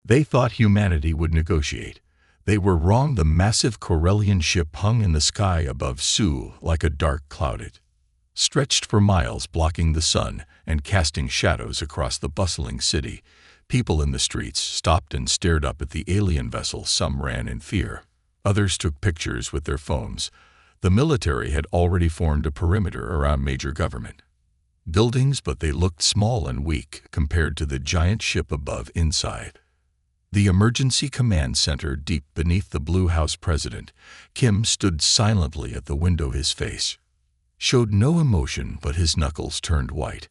They thought humanity would negotiate. They were wrong. The massive Corellian ship hung in the sky above Seoul like a dark cloud, stretched for miles, blocking the sun and casting shadows across the bustling city. People in the streets stopped and stared up at the alien vessel. Some ran in fear. Others took pictures with their phones. The military had already formed a perimeter around major government buildings, but they looked small and weak compared to the giant ship above. Inside the emergency command center, deep beneath the Blue House, President Kim stood silently at the window. His face showed no emotion, but his knuckles turned white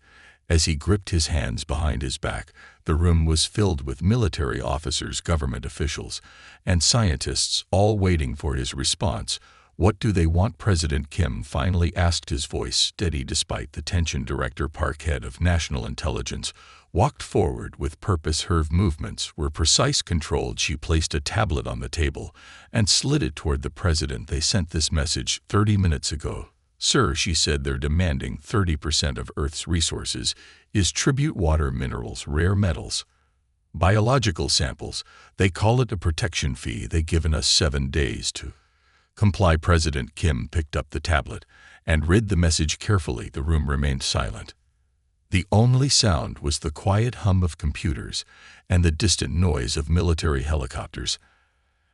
as he gripped his hands behind his back. The room was filled with military officers, government officials, and scientists, all waiting for his response. What do they want? President Kim finally asked, his voice steady despite the tension. Director Park, head of National Intelligence, walked forward with purpose. Her movements were precise, controlled. She placed a tablet on the table and slid it toward the president. They sent this message 30 minutes ago. Sir, she said, they're demanding 30% of Earth's resources is tribute: water, minerals, rare metals, biological samples. They call it a protection fee. They've given us 7 days to comply. President Kim picked up the tablet and read the message carefully. The room remained silent. The only sound was the quiet hum of computers and the distant noise of military helicopters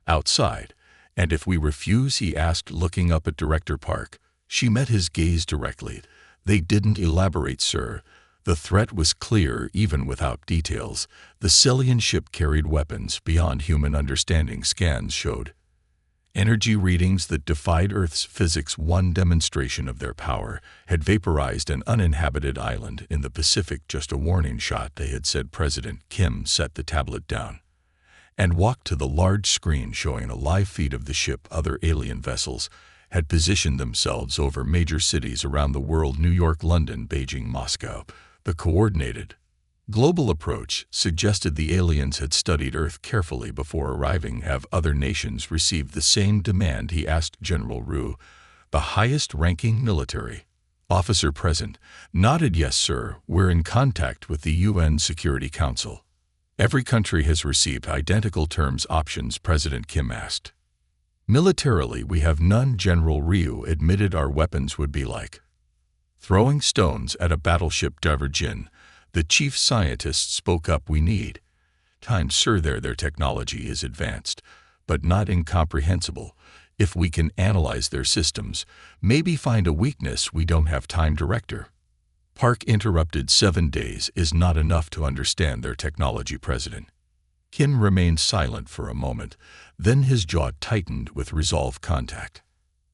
outside. And if we refuse? He asked, looking up at Director Park. She met his gaze directly. They didn't elaborate, sir. The threat was clear even without details. The Cillian ship carried weapons beyond human understanding. Scans showed energy readings that defied Earth's physics. One demonstration of their power had vaporized an uninhabited island in the Pacific. Just a warning shot, they had said. President Kim set the tablet down and walked to the large screen showing a live feed of the ship. Other alien vessels had positioned themselves over major cities around the world: New York, London, Beijing, Moscow. The coordinated global approach suggested the aliens had studied Earth carefully before arriving. Have other nations received the same demand? He asked. General Ru, the highest-ranking military officer present, nodded. Yes, sir. We're in contact with the UN Security Council. Every country has received identical terms. Options? President Kim asked. Militarily, we have none. General Ryu admitted. Our weapons would be like throwing stones at a battleship. Divergin, the chief scientist, spoke up. We need time, sir. Their technology is advanced, but not incomprehensible. If we can analyze their systems, maybe find a weakness. We don't have time. Director Park interrupted. 7 days is not enough to understand their technology. President Kim remained silent for a moment, then his jaw tightened with resolve. Contact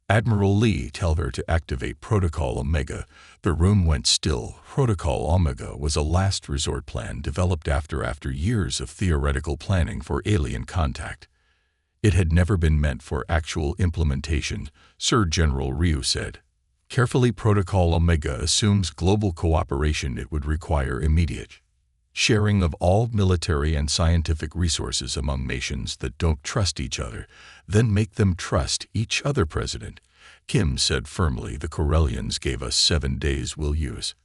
Admiral Lee. Tell her to activate Protocol Omega. The room went still. Protocol Omega was a last resort plan developed after years of theoretical planning for alien contact. It had never been meant for actual implementation, Sir. General Ryu said carefully. Protocol Omega assumes global cooperation. It would require immediate sharing of all military and scientific resources among nations that don't trust each other, then make them trust each other. President Kim said firmly. The Corellians gave us 7 days. We'll use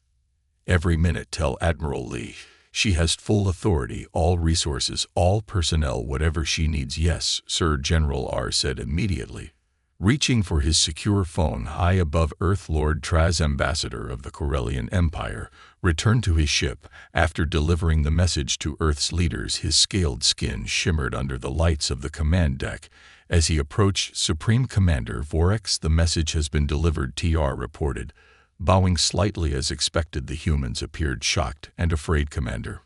every minute. Tell Admiral Lee she has full authority, all resources, all personnel, whatever she needs. Yes, sir. General R said immediately, reaching for his secure phone. High above Earth, Lord Traz, ambassador of the Corellian Empire, returned to his ship after delivering the message to Earth's leaders. His scaled skin shimmered under the lights of the command deck as he approached Supreme Commander Vorex. The message has been delivered, TR reported, bowing slightly as expected. The humans appeared shocked and afraid. Commander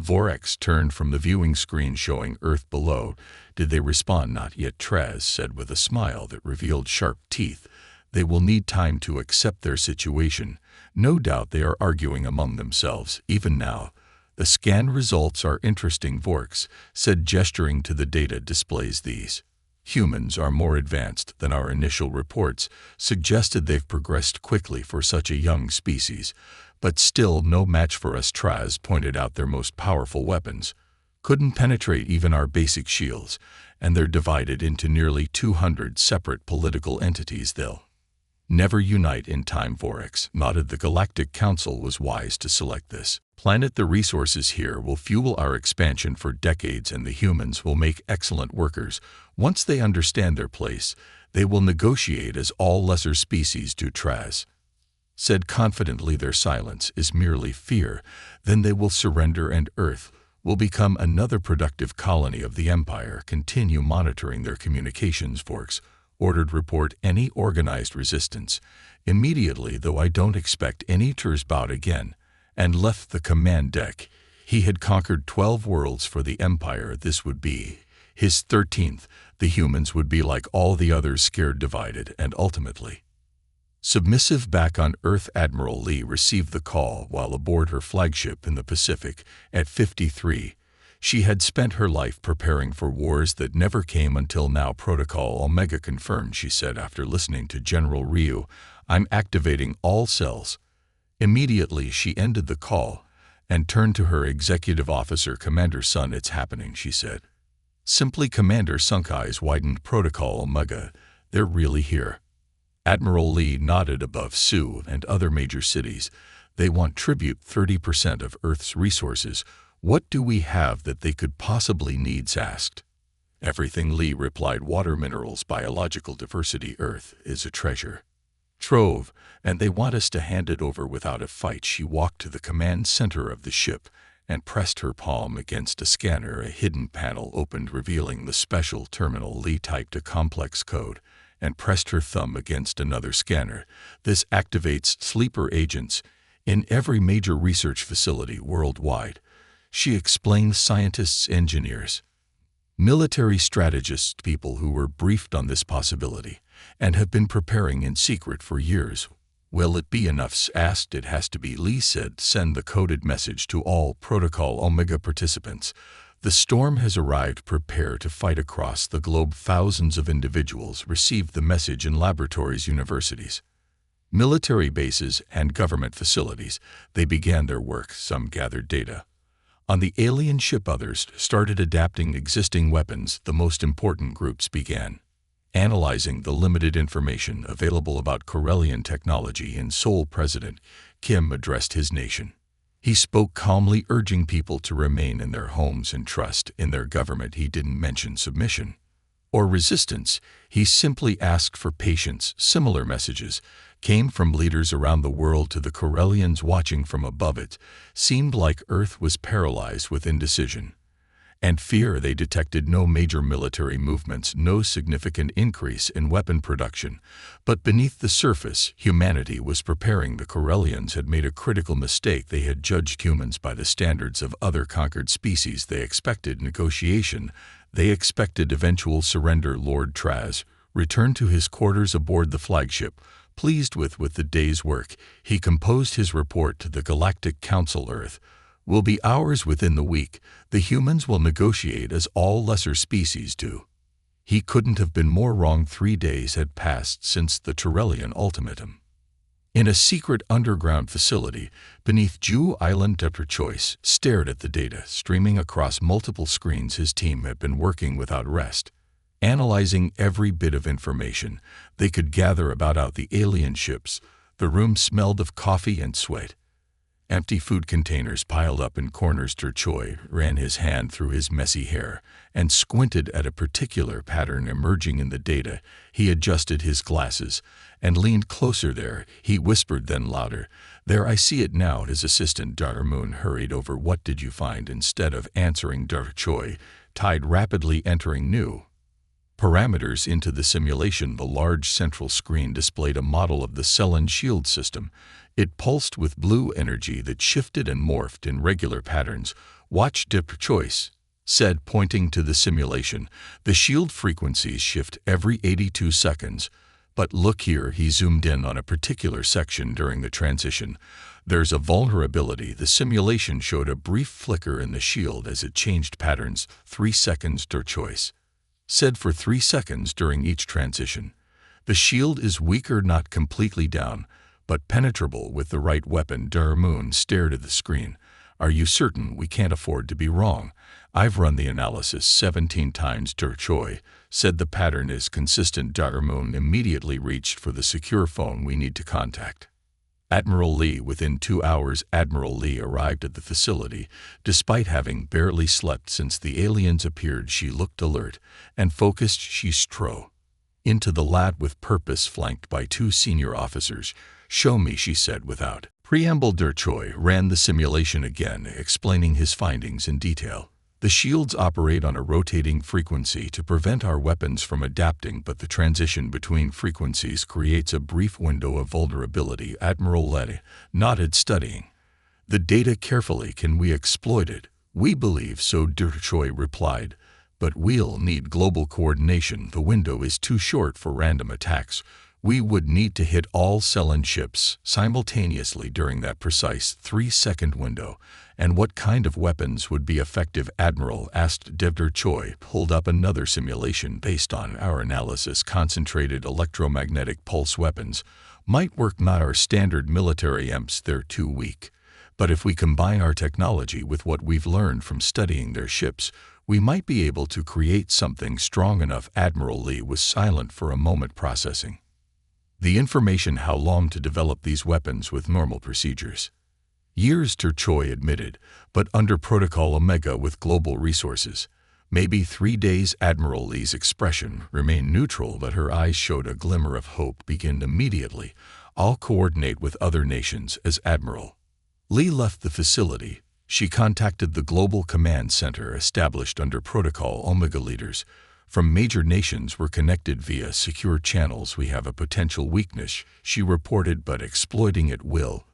Vorex turned from the viewing screen showing Earth below. Did they respond? Not yet, Traz said with a smile that revealed sharp teeth. They will need time to accept their situation. No doubt they are arguing among themselves, even now. The scan results are interesting, Vorex said, gesturing to the data displays. These humans are more advanced than our initial reports suggested. They've progressed quickly for such a young species, but still no match for us. Traz pointed out their most powerful weapons couldn't penetrate even our basic shields, and they're divided into nearly 200 separate political entities. They'll Never unite in time vortex, nodded. The Galactic Council was wise to select this planet. The resources here will fuel our expansion for decades, and the humans will make excellent workers. Once they understand their place, they will negotiate as all lesser species do. Traz said confidently. Their silence is merely fear. Then they will surrender, and Earth will become another productive colony of the Empire. Continue monitoring their communications forks. Ordered. Report any organized resistance immediately, though I don't expect any. Turs bowed again and left the command deck. He had conquered 12 worlds for the Empire. This would be his 13th. The humans would be like all the others, scared, divided, and ultimately submissive. Back on Earth, Admiral Lee received the call while aboard her flagship in the Pacific. At 53, she had spent her life preparing for wars that never came until now. Protocol Omega confirmed, she said after listening to General Ryu. I'm activating all cells. Immediately she ended the call and turned to her executive officer. Commander Sun, it's happening, she said. Simply. Commander Sun's eyes widened. Protocol Omega, they're really here. Admiral Lee nodded. Above Su and other major cities, they want tribute, 30% of Earth's resources. What do we have that they could possibly need? Asked. Everything, Lee replied. Water, minerals, biological diversity. Earth is a treasure trove, and they want us to hand it over without a fight. She walked to the command center of the ship and pressed her palm against a scanner. A hidden panel opened, revealing the special terminal. Lee typed a complex code and pressed her thumb against another scanner. This activates sleeper agents in every major research facility worldwide, she explained. Scientists, engineers, military strategists, people who were briefed on this possibility and have been preparing in secret for years. Will it be enough? Asked. It has to be, Lee said. Send the coded message to all Protocol Omega participants. The storm has arrived. Prepare to fight across the globe. Thousands of individuals received the message in laboratories, universities, military bases, and government facilities. They began their work. Some gathered data on the alien ship, others started adapting existing weapons. The most important groups began analyzing the limited information available about Corellian technology in Seoul. President Kim addressed his nation. He spoke calmly, urging people to remain in their homes and trust in their government. He didn't mention submission or resistance. He simply asked for patience. Similar messages came from leaders around the world to the Corellians watching from above. It seemed like Earth was paralyzed with indecision and fear. They detected no major military movements, no significant increase in weapon production. But beneath the surface, humanity was preparing. The Corellians had made a critical mistake. They had judged humans by the standards of other conquered species. They expected negotiation. They expected eventual surrender. Lord Traz returned to his quarters aboard the flagship. Pleased with the day's work, he composed his report to the Galactic Council. Earth will be ours within the week. The humans will negotiate as all lesser species do. He couldn't have been more wrong. 3 days had passed since the Turellian ultimatum. In a secret underground facility beneath Jew Island, Dr. Choice stared at the data streaming across multiple screens. His team had been working without rest, analyzing every bit of information they could gather about the alien ships. The room smelled of coffee and sweat. Empty food containers piled up in corners. Choi ran his hand through his messy hair and squinted at a particular pattern emerging in the data. He adjusted his glasses and leaned closer. There, he whispered, then louder. There, I see it now. His assistant Moon hurried over. What did you find? Instead of answering, Choi tied rapidly, entering new parameters into the simulation. The large central screen displayed a model of the Selene shield system. It pulsed with blue energy that shifted and morphed in regular patterns. Watch, Dr. Choice said, pointing to the simulation. The shield frequencies shift every 82 seconds. But look here, he zoomed in on a particular section during the transition. There's a vulnerability. The simulation showed a brief flicker in the shield as it changed patterns. 3 seconds, Dr. Choice said. For 3 seconds during each transition. The shield is weaker, not completely down, but penetrable with the right weapon. Moon stared at the screen. Are you certain? We can't afford to be wrong. I've run the analysis 17 times, Choi said. The pattern is consistent. Moon immediately reached for the secure phone. We need to contact Admiral Lee. Within 2 hours, Admiral Lee arrived at the facility. Despite having barely slept since the aliens appeared, she looked alert and focused. She strode into the lab with purpose, flanked by 2 senior officers. "Show me," she said without preamble. Choi ran the simulation again, explaining his findings in detail. The shields operate on a rotating frequency to prevent our weapons from adapting, but the transition between frequencies creates a brief window of vulnerability. Admiral Lee nodded, studying the data carefully. "Can we exploit it?" "We believe so," Choi replied, "but we'll need global coordination. The window is too short for random attacks. We would need to hit all Cylon ships simultaneously during that precise 3-second window." "And what kind of weapons would be effective?" Admiral asked. Choi pulled up another simulation. "Based on our analysis, concentrated electromagnetic pulse weapons might work. Not our standard military EMPs, they're too weak. But if we combine our technology with what we've learned from studying their ships, we might be able to create something strong enough." Admiral Lee was silent for a moment, processing the information. "How long to develop these weapons with normal procedures?" "Years," Choi admitted, "but under Protocol Omega with global resources, maybe 3 days." Admiral Lee's expression remained neutral, but her eyes showed a glimmer of hope. "Begin immediately. I'll coordinate with other nations." As Admiral Lee left the facility, she contacted the Global Command Center established under Protocol Omega. "Leaders from major nations were connected via secure channels. We have a potential weakness," she reported, "but exploiting it will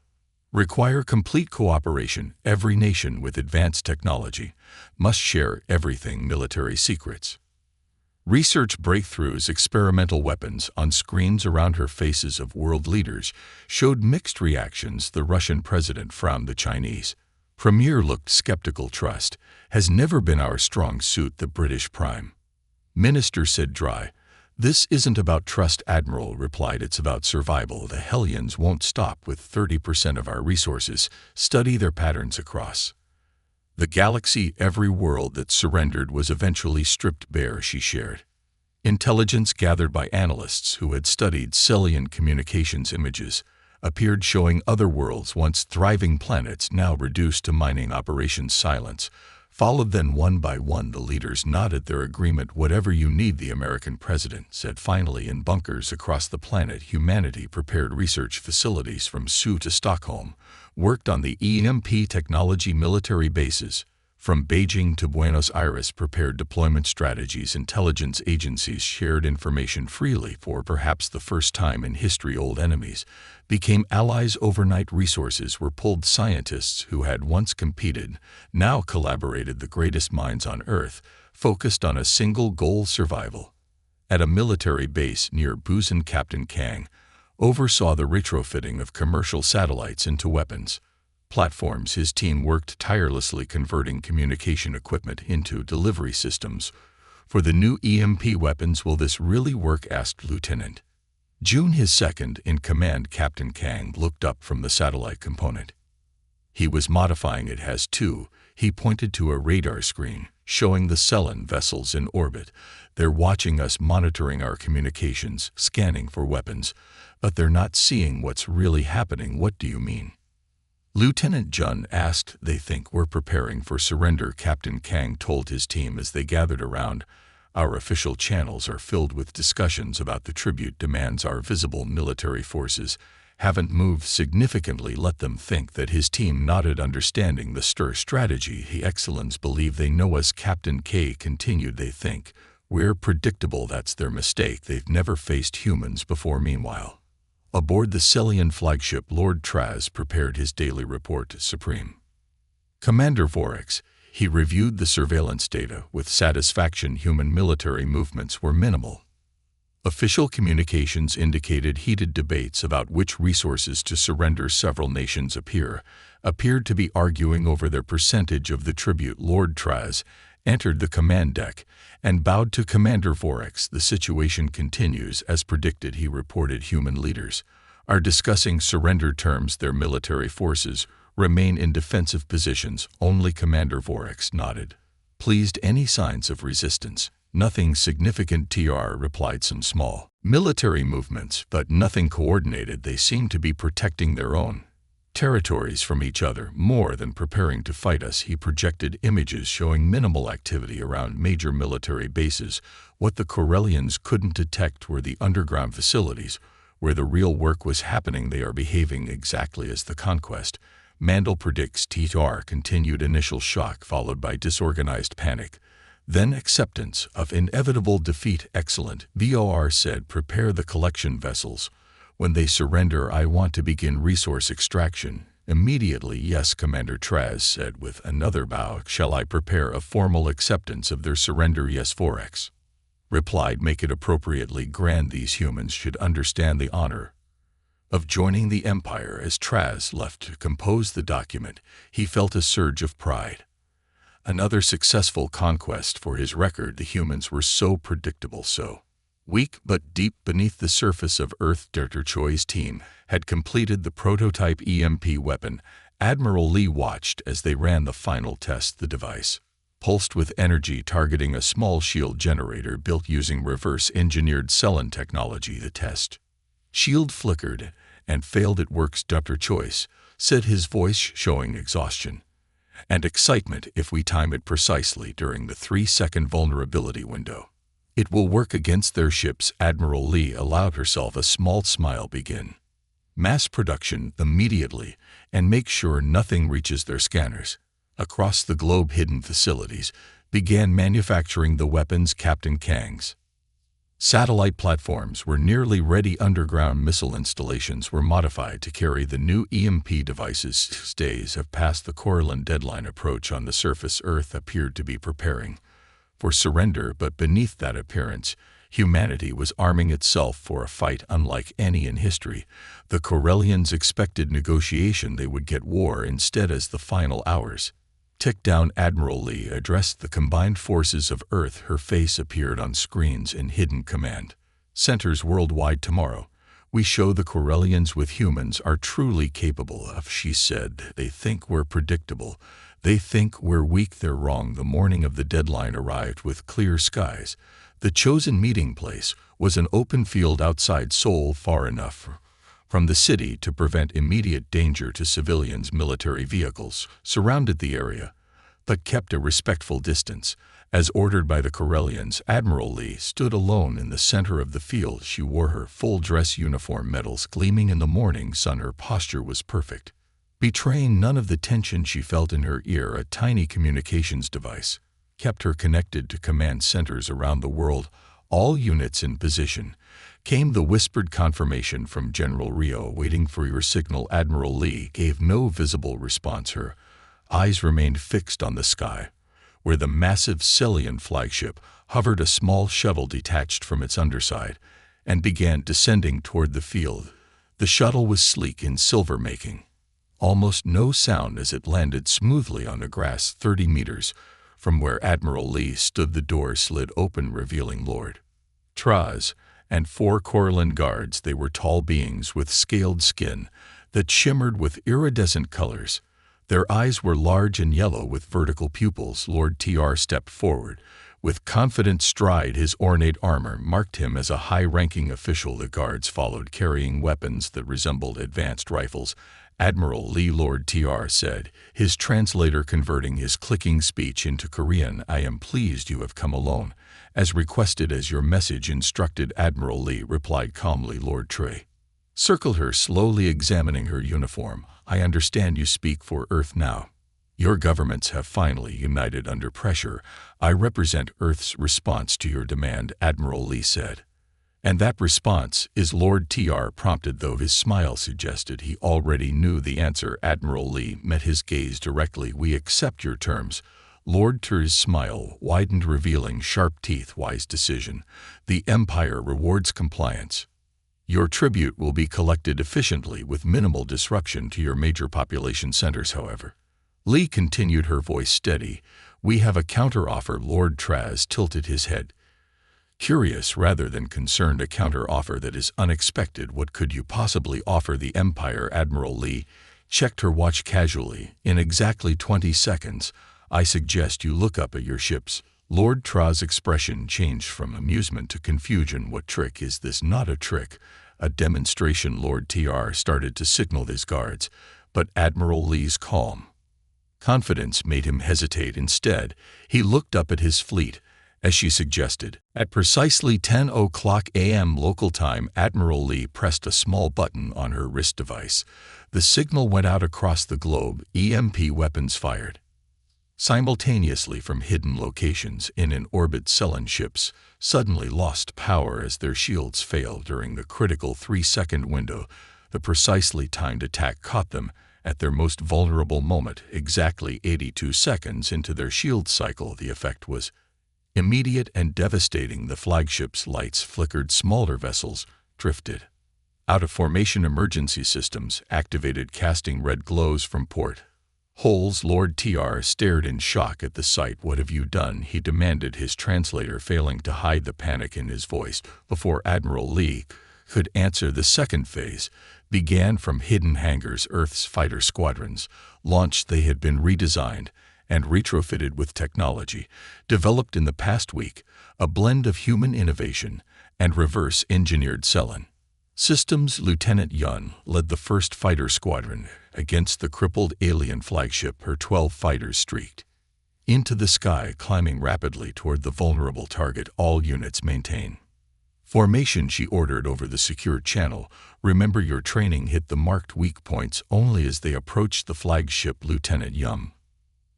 require complete cooperation. Every nation with advanced technology must share everything: military secrets, research breakthroughs, experimental weapons." On screens around her, faces of world leaders showed mixed reactions. The Russian president frowned. The Chinese premier looked skeptical. "Trust has never been our strong suit," the British Prime Minister said dry. "This isn't about trust," Admiral replied. "It's about survival. The Hellions won't stop with 30% of our resources. Study their patterns across the galaxy. Every world that surrendered was eventually stripped bare," she shared. Intelligence gathered by analysts who had studied Cylon communications images appeared, showing other worlds, once thriving planets, now reduced to mining operations. Silence followed. Then one by one the leaders nodded their agreement. "Whatever you need," the American president said finally. In bunkers across the planet, humanity prepared research facilities from Sue to Stockholm, worked on the EMP technology. Military bases from Beijing to Buenos Aires prepared deployment strategies. Intelligence agencies shared information freely. For perhaps the first time in history, old enemies became allies overnight. Resources were pulled. Scientists who had once competed now collaborated. The greatest minds on Earth focused on a single goal: survival. At a military base near Busan, Captain Kang oversaw the retrofitting of commercial satellites into weapons platforms. His team worked tirelessly, converting communication equipment into delivery systems for the new EMP weapons. "Will this really work?" asked Lieutenant June, his second in command. Captain Kang looked up from the satellite component he was modifying. "It has two." He pointed to a radar screen showing the Cylon vessels in orbit. "They're watching us, monitoring our communications, scanning for weapons, but they're not seeing what's really happening." "What do you mean?" Lieutenant Jun asked. "They think we're preparing for surrender," Captain Kang told his team as they gathered around. "Our official channels are filled with discussions about the tribute demands. Our visible military forces haven't moved significantly." "Let them think that." His team nodded, understanding the STIR strategy. "The Excellence believe they know us," Captain K continued. "They think we're predictable. That's their mistake. They've never faced humans before." Meanwhile, aboard the Cylon flagship, Lord Traz prepared his daily report to Supreme Commander Vorex. He reviewed the surveillance data with satisfaction. Human military movements were minimal. Official communications indicated heated debates about which resources to surrender. Several nations appeared to be arguing over their percentage of the tribute. Lord Traz entered the command deck and bowed to Commander Vorex. "The situation continues as predicted," he reported. "Human leaders are discussing surrender terms. Their military forces remain in defensive positions." Only Commander Vorex nodded. pleased any signs of resistance. Nothing significant, TR replied. Some small military movements, but nothing coordinated. They seem to be protecting their own territories from each other more than preparing to fight us. He projected images showing minimal activity around major military bases. What the Corellians couldn't detect were the underground facilities where the real work was happening. They are behaving exactly as the conquest. Mandel predicts. TR continued. Initial shock followed by disorganized panic, then acceptance of inevitable defeat. Excellent, VOR said. Prepare the collection vessels. When they surrender, I want to begin resource extraction immediately. Yes, Commander, Traz said with another bow. Shall I prepare a formal acceptance of their surrender? Yes, 4X replied. Make it appropriately grand. These humans should understand the honor of joining the Empire. As Traz left to compose the document, he felt a surge of pride. Another successful conquest for his record. The humans were so predictable, so weak but deep beneath the surface of Earth. Dr. Choi's team had completed the prototype EMP weapon. Admiral Lee watched as they ran the final test. The device pulsed with energy, targeting a small shield generator built using reverse-engineered Cellin technology. The test shield flickered and failed. It works, Dr. Choice said, his voice showing exhaustion and excitement. If we time it precisely during the 3-second vulnerability window, it will work against their ships. Admiral Lee allowed herself a small smile. Begin mass production immediately and make sure nothing reaches their scanners. Across the globe, hidden facilities began manufacturing the weapons. Captain Kang's satellite platforms were nearly ready. Underground missile installations were modified to carry the new EMP devices. Days have passed. The Corellian deadline approach. On the surface, Earth appeared to be preparing for surrender, but beneath that appearance, humanity was arming itself for a fight unlike any in history. The Corellians expected negotiation. They would get war instead. As the final hours ticked down, Admiral Lee addressed the combined forces of Earth. Her face appeared on screens in hidden command centers worldwide. Tomorrow, we show the Corellians what humans are truly capable of, she said. They think we're predictable. They think we're weak. They're wrong. The morning of the deadline arrived with clear skies. The chosen meeting place was an open field outside Seoul, far enough from the city to prevent immediate danger to civilians. Military vehicles surrounded the area, but kept a respectful distance. As ordered by the Corellians, Admiral Lee stood alone in the center of the field. She wore her full dress uniform, medals gleaming in the morning sun. Her posture was perfect, betraying none of the tension she felt in her ear. A tiny communications device kept her connected to command centers around the world. All units in position. Came the whispered confirmation from General Rio. Waiting for your signal. Admiral Lee gave no visible response. Her eyes remained fixed on the sky, where the massive Celian flagship hovered. A small shuttle detached from its underside and began descending toward the field. The shuttle was sleek in silver, making almost no sound as it landed smoothly on the grass 30 meters from where Admiral Lee stood. The door slid open, revealing Lord Traz and 4 Corellian guards. They were tall beings with scaled skin that shimmered with iridescent colors. Their eyes were large and yellow with vertical pupils. Lord TR stepped forward with confident stride. His ornate armor marked him as a high-ranking official. The guards followed, carrying weapons that resembled advanced rifles. Admiral Lee, Lord TR said, his translator converting his clicking speech into Korean. I am pleased you have come alone, as requested as your message instructed. Admiral Lee replied calmly. Lord Trey circled her, slowly examining her uniform. I understand you speak for Earth now. Your governments have finally united under pressure. I represent Earth's response to your demand, Admiral Lee said. And that response is Lord TR prompted, though his smile suggested he already knew the answer. Admiral Lee met his gaze directly. We accept your terms. Lord TR's smile widened, revealing sharp teeth. Wise decision. The Empire rewards compliance. Your tribute will be collected efficiently with minimal disruption to your major population centers. However, Lee continued, her voice steady, we have a counteroffer. Lord Traz tilted his head, curious rather than concerned. A counteroffer that is unexpected. What could you possibly offer the Empire? Admiral Lee checked her watch casually. In exactly 20 seconds, I suggest you look up at your ships." Lord Tra's expression changed from amusement to confusion. "What trick is this?" "Not a trick. A demonstration." Lord TR started to signal his guards, but Admiral Lee's calm confidence made him hesitate. Instead, he looked up at his fleet, as she suggested. At precisely 10:00 a.m. local time, Admiral Lee pressed a small button on her wrist device. The signal went out across the globe. EMP weapons fired simultaneously from hidden locations in orbit. Cylon ships suddenly lost power as their shields failed during the critical 3-second window. The precisely timed attack caught them at their most vulnerable moment, exactly 82 seconds into their shield cycle. The effect was immediate and devastating. The flagship's lights flickered. Smaller vessels drifted out of formation. Emergency systems activated, casting red glows from port holes. Lord TR stared in shock at the sight. "What have you done?" he demanded, his translator failing to hide the panic in his voice. Before Admiral Lee could answer, the second phase began. From hidden hangars, Earth's fighter squadrons launched. They had been redesigned and retrofitted with technology developed in the past week, a blend of human innovation and reverse-engineered Cylon systems. Lieutenant Yun led the first fighter squadron against the crippled alien flagship. Her 12 fighters streaked into the sky, climbing rapidly toward the vulnerable target. "All units maintain formation," she ordered over the secure channel. "Remember your training." Hit the marked weak points. Only as they approached the flagship, Lieutenant Yum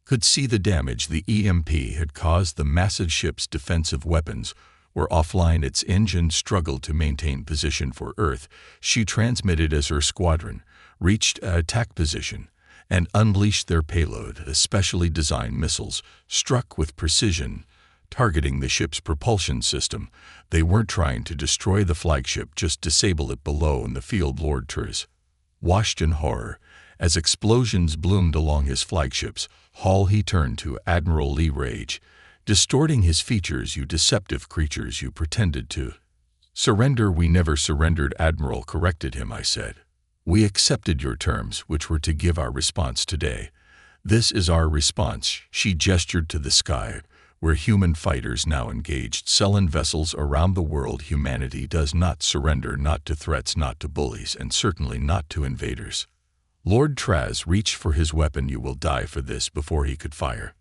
could see the damage the EMP had caused. The massive ship's defensive weapons were offline. Its engines struggled to maintain position for Earth. She transmitted as her squadron reached an attack position and unleashed their payload. A specially designed missiles struck with precision, targeting the ship's propulsion system. They weren't trying to destroy the flagship, just disable it. Below in the field, Lord Turs watched in horror as explosions bloomed along his flagship's hull. He turned to Admiral Lee, rage distorting his features. "You deceptive creatures, you pretended to surrender." "We never surrendered," Admiral corrected him. "I said we accepted your terms, which were to give our response today. This is our response." She gestured to the sky, where human fighters now engaged Cylon vessels around the world. "Humanity does not surrender, not to threats, not to bullies, and certainly not to invaders." Lord Traz reached for his weapon. "You will die for this." Before he could fire,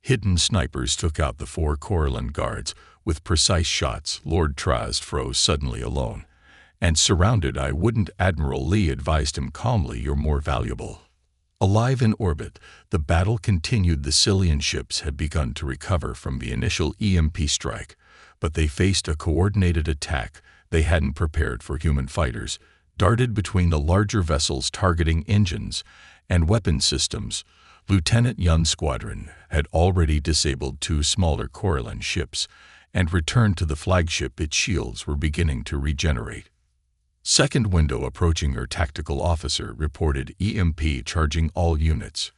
hidden snipers took out the 4 Corellan guards with precise shots. Lord Traz froze suddenly, alone and surrounded. "I wouldn't," Admiral Lee advised him calmly. "You're more valuable alive in orbit." The battle continued. The Cillian ships had begun to recover from the initial EMP strike, but they faced a coordinated attack they hadn't prepared for. Human fighters darted between the larger vessels, targeting engines and weapon systems. Lieutenant Yun's squadron had already disabled 2 smaller Corellan ships and returned to the flagship. Its shields were beginning to regenerate. Second window approaching. Her tactical officer reported EMP charging all units.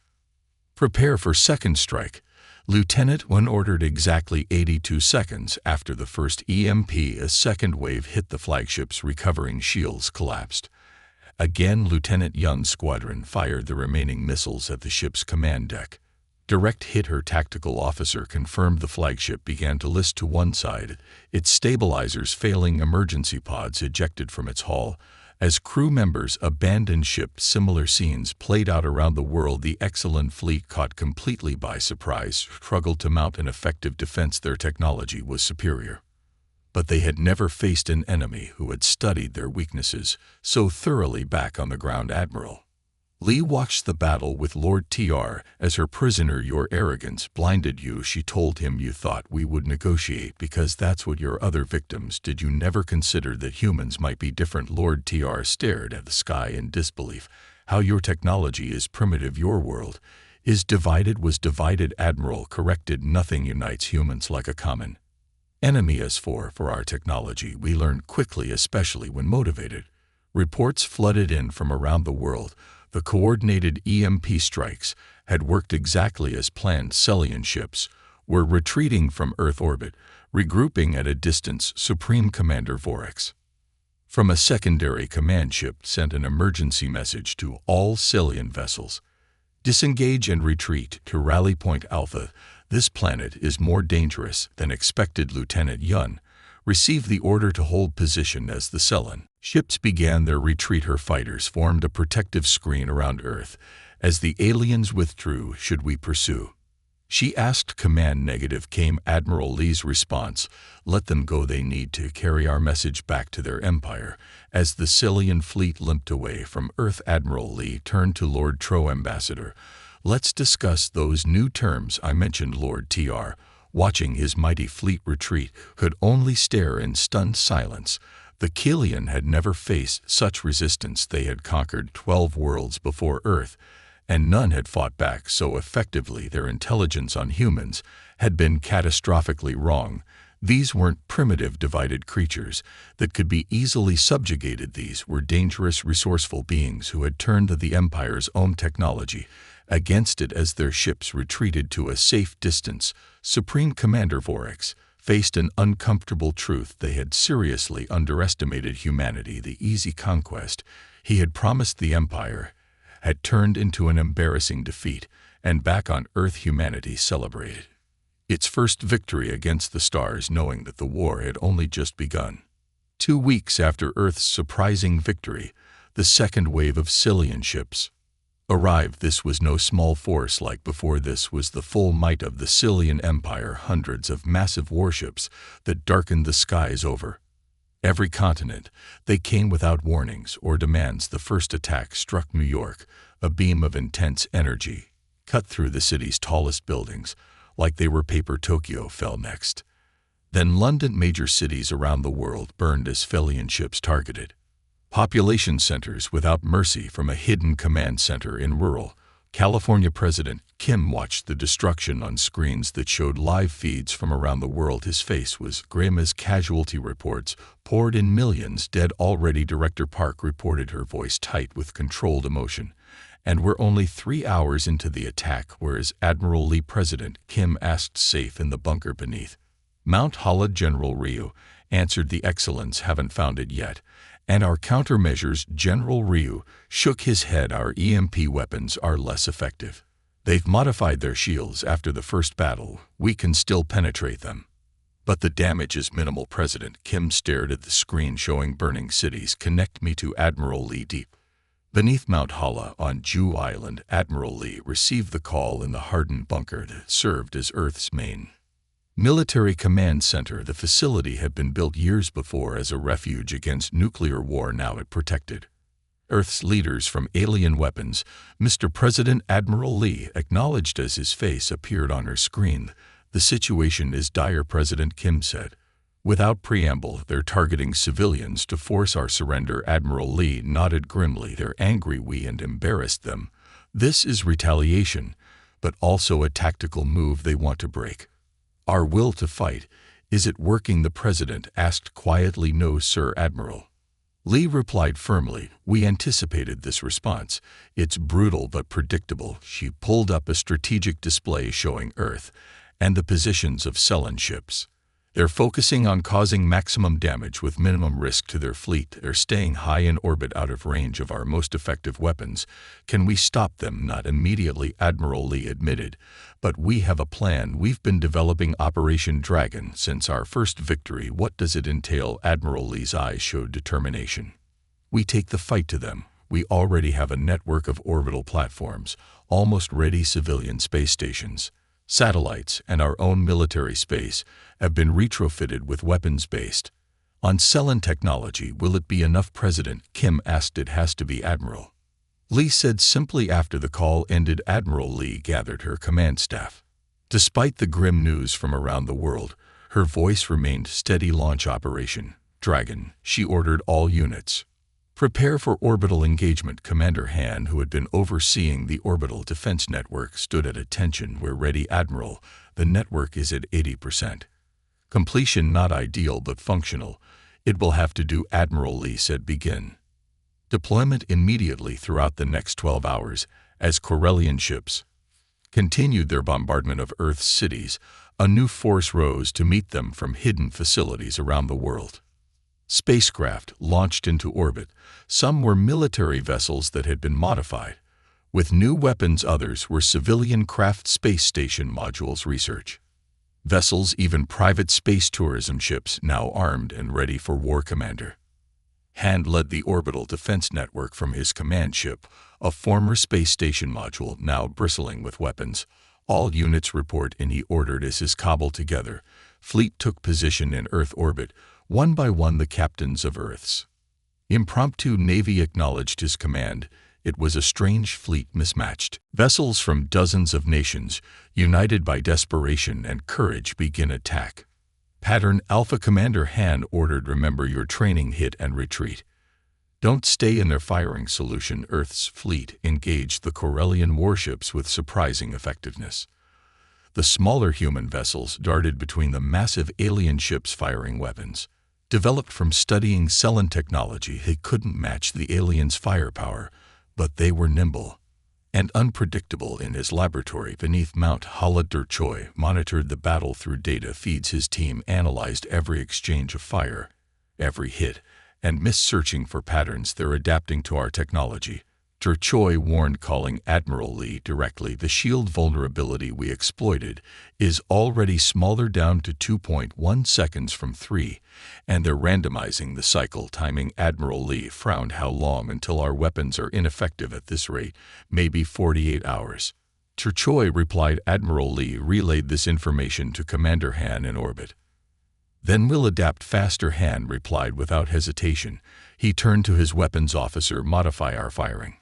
"Prepare for second strike." Lieutenant Wen ordered. Exactly 82 seconds after the first EMP, a second wave hit the flagship's recovering shields collapsed. Again, Lieutenant Yun's squadron fired the remaining missiles at the ship's command deck. Direct hit. Her tactical officer confirmed. The flagship began to list to one side, its stabilizers failing. Emergency pods ejected from its hull as crew members abandoned ship. Similar scenes played out around the world. The Excellent fleet, caught completely by surprise, struggled to mount an effective defense. Their technology was superior, but they had never faced an enemy who had studied their weaknesses so thoroughly. Back on the ground, Admiral Lee watched the battle with Lord TR as her prisoner. "Your arrogance blinded you," she told him. "You thought we would negotiate because that's what your other victims did. You never considered that humans might be different." Lord TR stared at the sky in disbelief. "How your technology is primitive. Your world is divided." "Was divided," Admiral corrected. "Nothing unites humans like a common enemy as for our technology. We learn quickly, especially when motivated." Reports flooded in from around the world. The coordinated EMP strikes had worked exactly as planned. Cillian ships were retreating from Earth orbit, regrouping at a distance. Supreme Commander Vorex from a secondary command ship sent an emergency message to all Cillian vessels. Disengage and retreat to Rally Point Alpha. This planet is more dangerous than expected. Lieutenant Yun received the order to hold position as the Cellon ships began their retreat. Her fighters formed a protective screen around Earth. As the aliens withdrew, should we pursue? She asked. Command negative came Admiral Lee's response. Let them go. They need to carry our message back to their empire. As the Cillian fleet limped away from Earth, Admiral Lee turned to Lord Tro. Ambassador, let's discuss those new terms I mentioned. Lord Tr, watching his mighty fleet retreat, could only stare in stunned silence. The Killian had never faced such resistance. They had conquered 12 worlds before Earth, and none had fought back so effectively. Their intelligence on humans had been catastrophically wrong. These weren't primitive, divided creatures that could be easily subjugated. These were dangerous, resourceful beings who had turned the Empire's own technology against it. As their ships retreated to a safe distance, Supreme Commander Vorex faced an uncomfortable truth. They had seriously underestimated humanity. The easy conquest he had promised the Empire had turned into an embarrassing defeat, and back on Earth humanity celebrated its first victory against the stars, knowing that the war had only just begun. 2 weeks after Earth's surprising victory, the second wave of Cillian ships arrived. This was no small force like before. This was the full might of the Cillian Empire, hundreds of massive warships that darkened the skies over every continent. They came without warnings or demands. The first attack struck New York. A beam of intense energy cut through the city's tallest buildings like they were paper. Tokyo fell next. Then London. Major cities around the world burned as Cillian ships targeted population centers without mercy. From a hidden command center in rural California, President Kim watched the destruction on screens that showed live feeds from around the world. His face was grim as casualty reports poured in. Millions dead already. Director Park reported, her voice tight with controlled emotion. And we're only 3 hours into the attack. Where is Admiral Lee? President Kim asked. Safe in the bunker beneath Mount Hala. General Ryu answered. The Excellence haven't found it yet. And our countermeasures? General Ryu shook his head. Our EMP weapons are less effective. They've modified their shields after the first battle. We can still penetrate them, but the damage is minimal. President Kim stared at the screen showing burning cities. Connect me to Admiral Lee. Deep beneath Mount Hala on Jew Island, Admiral Lee received the call in the hardened bunker that served as Earth's main military command center. The facility had been built years before as a refuge against nuclear war. Now it protected Earth's leaders from alien weapons. Mr. President, Admiral Lee acknowledged as his face appeared on her screen. The situation is dire, President Kim said. Without preamble, they're targeting civilians to force our surrender. Admiral Lee nodded grimly. They're angry we and embarrassed them. This is retaliation, but also a tactical move they want to break our will to fight. Is it working? The president asked quietly. No, Sir Admiral. Lee replied firmly. We anticipated this response. It's brutal but predictable. She pulled up a strategic display showing Earth and the positions of Cillian ships. They're focusing on causing maximum damage with minimum risk to their fleet. They're staying high in orbit out of range of our most effective weapons. Can we stop them? Not immediately, Admiral Lee admitted. But we have a plan. We've been developing Operation Dragon since our first victory. What does it entail? Admiral Lee's eyes showed determination. We take the fight to them. We already have a network of orbital platforms, almost ready. Civilian space stations, satellites, and our own military space have been retrofitted with weapons based on Cillian technology. Will it be enough? President Kim asked. It has to be, Admiral Lee said simply. After the call ended, Admiral Lee gathered her command staff. Despite the grim news from around the world, her voice remained steady. Launch Operation Dragon, she ordered all units. Prepare for orbital engagement. Commander Han, who had been overseeing the orbital defense network, stood at attention. We're ready, Admiral. The network is at 80%. Completion not ideal but functional. It will have to do, Admiral Lee said. Begin deployment immediately. Throughout the next 12 hours, as Corellian ships continued their bombardment of Earth's cities, a new force rose to meet them from hidden facilities around the world. Spacecraft launched into orbit. Some were military vessels that had been modified, With new weapons, others were civilian craft space station modules research. Vessels, even private space tourism ships, now armed and ready for war. Commander Han led the orbital defense network from his command ship, a former space station module now bristling with weapons. All units report in, he ordered as his cobbled together fleet took position in Earth orbit. One by one, the captains of Earth's impromptu navy acknowledged his command. It was a strange fleet, mismatched vessels from dozens of nations, united by desperation and courage, begin attack. Pattern Alpha. Commander Han ordered, remember your training, hit and retreat. Don't stay in their firing. Solution. Earth's fleet engaged the Corellian warships with surprising effectiveness. The smaller human vessels darted between the massive alien ships firing weapons. Developed from studying Cellin technology, they couldn't match the aliens' firepower, but they were nimble and unpredictable. In his laboratory beneath Mount Haladur, Choi monitored the battle through data feeds. His team analyzed every exchange of fire, every hit and miss, searching for patterns. They're adapting to our technology. Choi warned, calling Admiral Lee directly. The shield vulnerability we exploited is already smaller, down to 2.1 seconds from 3, and they're randomizing the cycle timing. Admiral Lee frowned. How long until our weapons are ineffective at this rate? Maybe 48 hours. Choi replied. Admiral Lee relayed this information to Commander Han in orbit. Then we'll adapt faster, Han replied without hesitation. He turned to his weapons officer. Modify our firing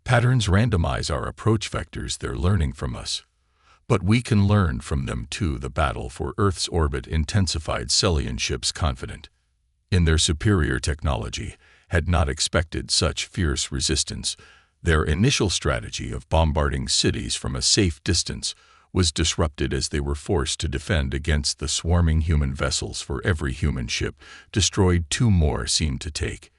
patterns, randomize our approach vectors. They're learning from us, but we can learn from them too. The battle for Earth's orbit intensified. Cellian ships, confident in their superior technology, had not expected such fierce resistance. Their initial strategy of bombarding cities from a safe distance was disrupted as they were forced to defend against the swarming human vessels. For every human ship destroyed, 2 more seemed to take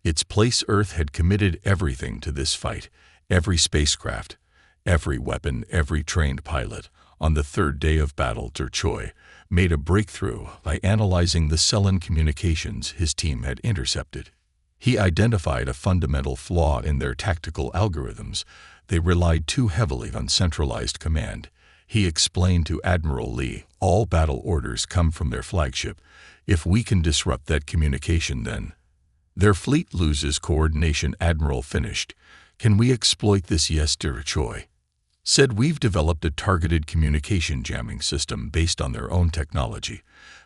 its place. Earth had committed everything to this fight, every spacecraft, every weapon, every trained pilot. On the 3rd day of battle, Choi made a breakthrough by analyzing the Cellin communications his team had intercepted. He identified a fundamental flaw in their tactical algorithms. They relied too heavily on centralized command. He explained to Admiral Lee, all battle orders come from their flagship. If we can disrupt that communication, then their fleet loses coordination. Admiral finished. Can we exploit this? Yes, Choi said. We've developed a targeted communication jamming system based on their own technology,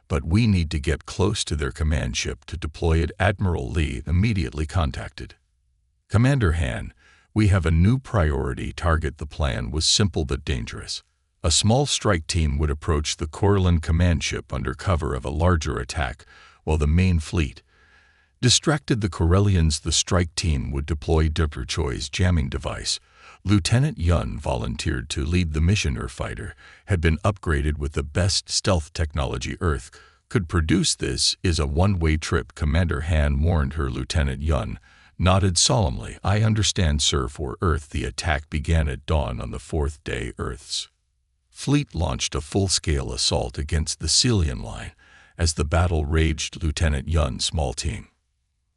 but we need to get close to their command ship to deploy it. Admiral Lee immediately contacted Commander Han. We have a new priority target. The plan was simple but dangerous. A small strike team would approach the Corellian command ship under cover of a larger attack, while the main fleet distracted the Corellians. The strike team would deploy Choi's jamming device. Lieutenant Yun volunteered to lead the mission. Her fighter had been upgraded with the best stealth technology Earth could produce. This is a one-way trip, Commander Han warned her. Lieutenant Yun nodded solemnly. I understand, sir. For Earth, the attack began at dawn on the 4th day. Earth's fleet launched a full-scale assault against the Celian line. As the battle raged, Lieutenant Yun's small team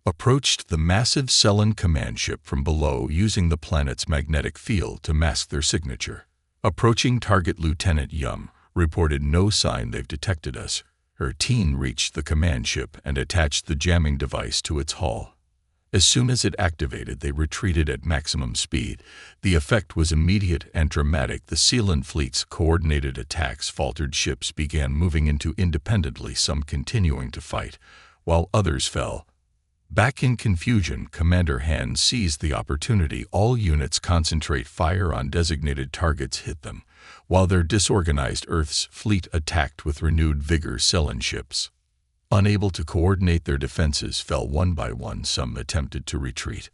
approached the massive Cellin command ship from below, using the planet's magnetic field to mask their signature. Approaching target. Lieutenant Yun reported, no sign. They've detected us. Her team reached the command ship and attached the jamming device to its hull. As soon as it activated, they retreated at maximum speed. The effect was immediate and dramatic. The Celian fleet's coordinated attacks faltered. Ships began moving into independently, some continuing to fight, while others fell back in confusion. Commander Han seized the opportunity. All units concentrate fire on designated targets. Hit them, while their disorganized Earth's fleet attacked with renewed vigor. Cellin ships, unable to coordinate their defenses, fell one by one. Some attempted to retreat,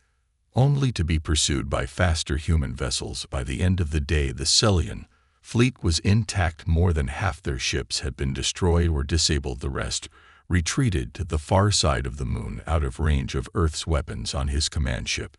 only to be pursued by faster human vessels. By the end of the day, the Celian fleet was intact. More than half their ships had been destroyed or disabled. The rest retreated to the far side of the moon, out of range of Earth's weapons. On his command ship,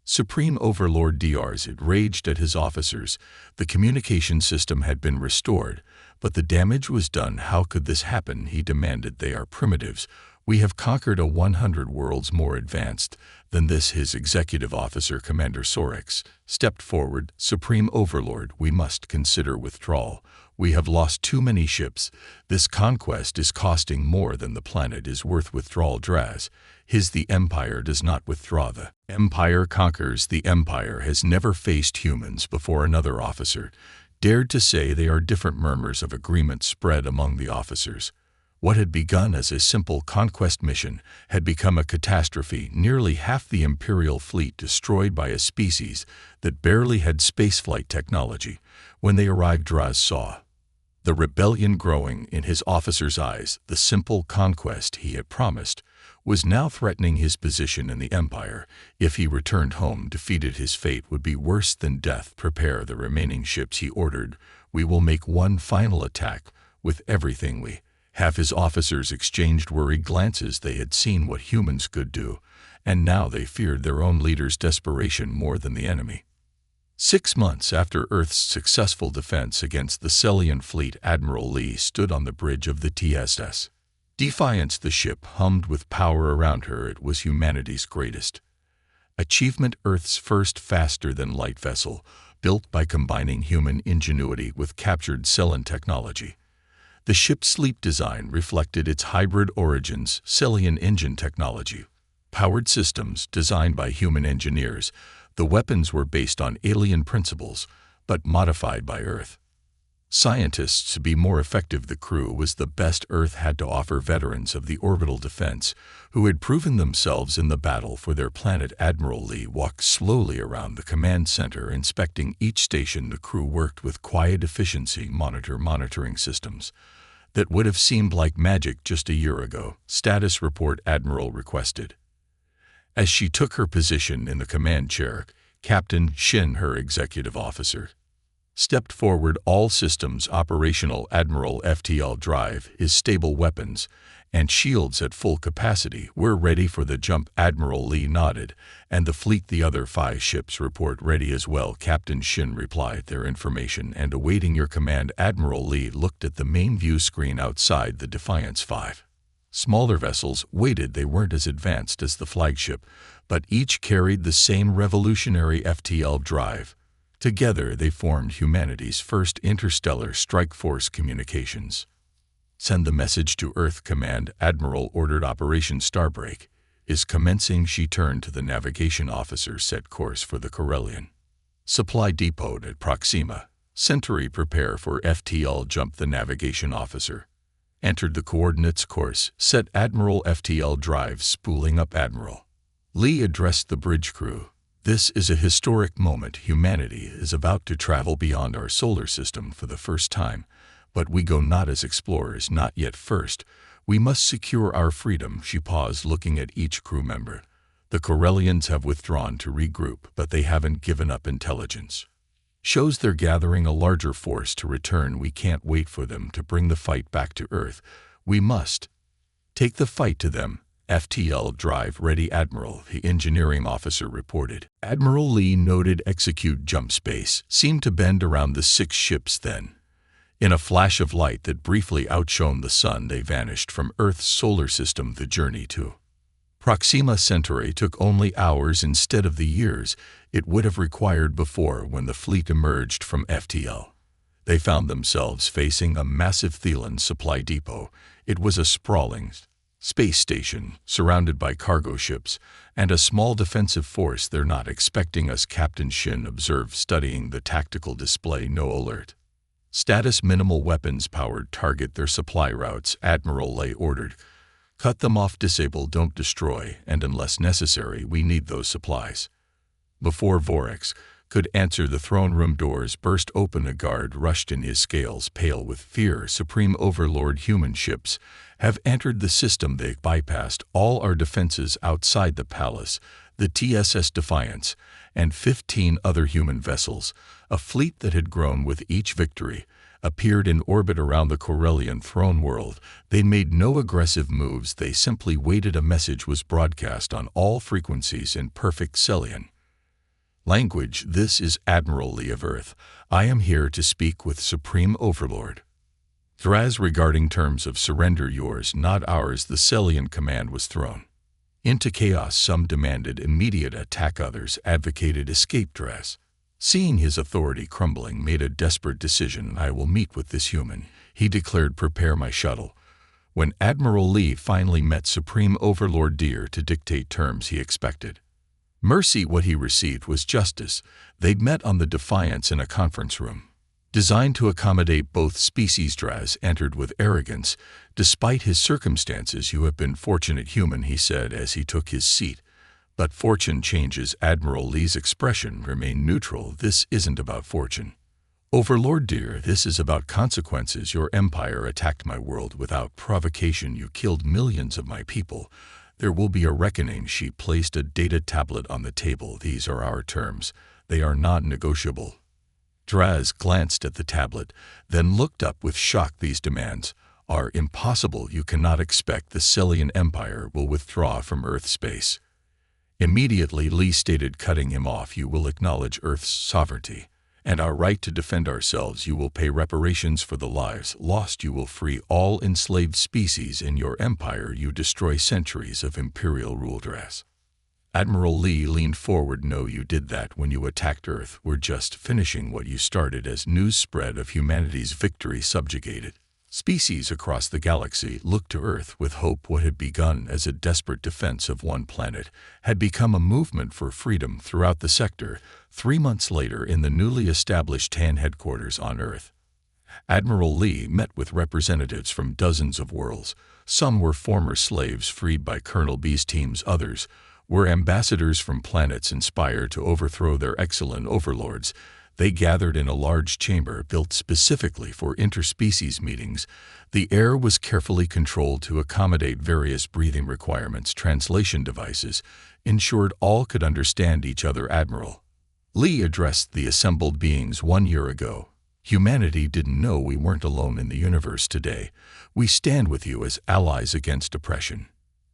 Supreme Overlord Drzid raged at his officers. The communication system had been restored, but the damage was done. How could this happen? He demanded. They are primitives. We have conquered a 100 worlds more advanced than this. His executive officer, Commander Sorix, stepped forward. Supreme Overlord, we must consider withdrawal. We have lost too many ships. This conquest is costing more than the planet is worth. Withdrawal. Draz. The Empire does not withdraw. The Empire conquers. The Empire has never faced humans before. Another officer dared to say they are different. Murmurs of agreement spread among the officers. What had begun as a simple conquest mission had become a catastrophe. Nearly half the Imperial fleet destroyed by a species that barely had spaceflight technology. When they arrived, Draz saw the rebellion growing in his officers' eyes. The simple conquest he had promised was now threatening his position in the Empire. If he returned home defeated, his fate would be worse than death. Prepare the remaining ships, he ordered. We will make one final attack with everything we have. His officers exchanged worried glances. They had seen what humans could do, and now they feared their own leader's desperation more than the enemy. 6 months after Earth's successful defense against the Celian fleet, Admiral Lee stood on the bridge of the TSS Defiance. The ship hummed with power around her. It was humanity's greatest achievement, Earth's first faster-than-light vessel, built by combining human ingenuity with captured Celian technology. The ship's sleek design reflected its hybrid origins. Celian engine technology, powered systems designed by human engineers. The weapons were based on alien principles, but modified by Earth scientists to be more effective. The crew was the best Earth had to offer, veterans of the orbital defense who had proven themselves in the battle for their planet. Admiral Lee walked slowly around the command center, inspecting each station. The crew worked with quiet efficiency, monitoring systems that would have seemed like magic just a year ago. Status report, Admiral requested. As she took her position in the command chair, Captain Shin, her executive officer, stepped forward. All systems operational. Admiral FTL drive is stable, weapons and shields at full capacity. We're ready for the jump. Admiral Lee nodded. And the fleet? The other 5 ships report ready as well, Captain Shin replied. Their information and awaiting your command. Admiral Lee looked at the main view screen outside the Defiance. 5 smaller vessels waited. They weren't as advanced as the flagship, but each carried the same revolutionary FTL drive. Together they formed humanity's first interstellar strike force. Communications. Send the message to Earth. Command. Admiral ordered. Operation Starbreak is commencing. She turned to the navigation officer. Set course for the Corellian supply depot at Proxima Centauri. Prepare for FTL jump. The navigation officer entered the coordinates. Course set. Admiral FTL drive spooling up. Admiral Lee addressed the bridge crew. This is a historic moment. Humanity is about to travel beyond our solar system for the first time, but we go not as explorers, not yet. First, we must secure our freedom. She paused, looking at each crew member. The Corellians have withdrawn to regroup, but they haven't given up. Intelligence shows they're gathering a larger force to return. We can't wait for them to bring the fight back to Earth. We must take the fight to them. FTL drive ready, Admiral, the engineering officer reported. Admiral Lee noted. Execute. Jump. Space seemed to bend around the 6 ships. Then, in a flash of light that briefly outshone the sun, they vanished from Earth's solar system. The journey to Proxima Centauri took only hours instead of the years it would have required before. When the fleet emerged from FTL, they found themselves facing a massive Thelian supply depot. It was a sprawling space station surrounded by cargo ships and a small defensive force. They're not expecting us, Captain Shin observed, studying the tactical display. No alert status. Minimal weapons powered. Target their supply routes. Admiral Lee ordered. Cut them off. Disable. Don't destroy. And unless necessary, we need those supplies. Before Vorex could answer, the throne room doors burst open. A guard rushed in, his scales pale with fear. Supreme Overlord, human ships have entered the system. They bypassed all our defenses outside the palace. The TSS Defiance and 15 other human vessels, a fleet that had grown with each victory, appeared in orbit around the Corellian throne world. They made no aggressive moves. They simply waited. A message was broadcast on all frequencies in perfect Celian language. This is Admiral Lee of Earth. I am here to speak with Supreme Overlord Thraz regarding terms of surrender yours, not ours. The Celian command was thrown into chaos. Some demanded immediate attack, others advocated escape. Thraz, seeing his authority crumbling, made a desperate decision. I will meet with this human, he declared. Prepare my shuttle. When Admiral Lee finally met Supreme Overlord Deer to dictate terms, he expected mercy. What he received was justice. They'd met on the Defiance in a conference room designed to accommodate both species. Thraz entered with arrogance. Despite his circumstances, you have been fortunate, human, he said as he took his seat. But fortune changes. Admiral Lee's expression remained neutral. This isn't about fortune, Overlord Deer. This is about consequences. Your empire attacked my world without provocation. You killed millions of my people. There will be a reckoning. She placed a data tablet on the table. These are our terms. They are not negotiable. Thraz glanced at the tablet, then looked up with shock. These demands are impossible. You cannot expect the Celian Empire will withdraw from Earth space immediately, Lee stated, cutting him off. You will acknowledge Earth's sovereignty and our right to defend ourselves. You will pay reparations for the lives lost. You will free all enslaved species in your empire. You destroy centuries of imperial rule. Thraz. Admiral Lee leaned forward. No, you did that when you attacked Earth. We're just finishing what you started. As news spread of humanity's victory, subjugated species across the galaxy looked to Earth with hope. What had begun as a desperate defense of one planet had become a movement for freedom throughout the sector. 3 months later, in the newly established TAN headquarters on Earth, Admiral Lee met with representatives from dozens of worlds. Some were former slaves freed by Colonel B's teams. Others were ambassadors from planets inspired to overthrow their excellent overlords. They gathered in a large chamber built specifically for interspecies meetings. The air was carefully controlled to accommodate various breathing requirements. Translation devices ensured all could understand each other. Admiral Lee addressed the assembled beings. 1 year ago, humanity didn't know we weren't alone in the universe. Today, we stand with you as allies against oppression.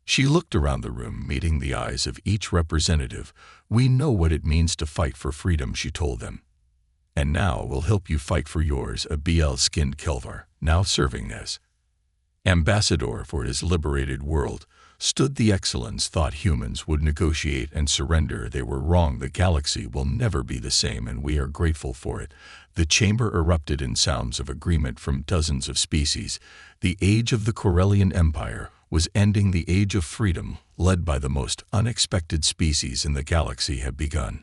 She looked around the room, meeting the eyes of each representative. We know what it means to fight for freedom, she told them. And now we'll help you fight for yours. A BL-skinned Kelvar, now serving as ambassador for his liberated world, stood. The Excellence thought humans would negotiate and surrender. They were wrong. The galaxy will never be the same, and we are grateful for it. The chamber erupted in sounds of agreement from dozens of species. The age of the Corellian Empire was ending. The age of freedom, led by the most unexpected species in the galaxy, had begun.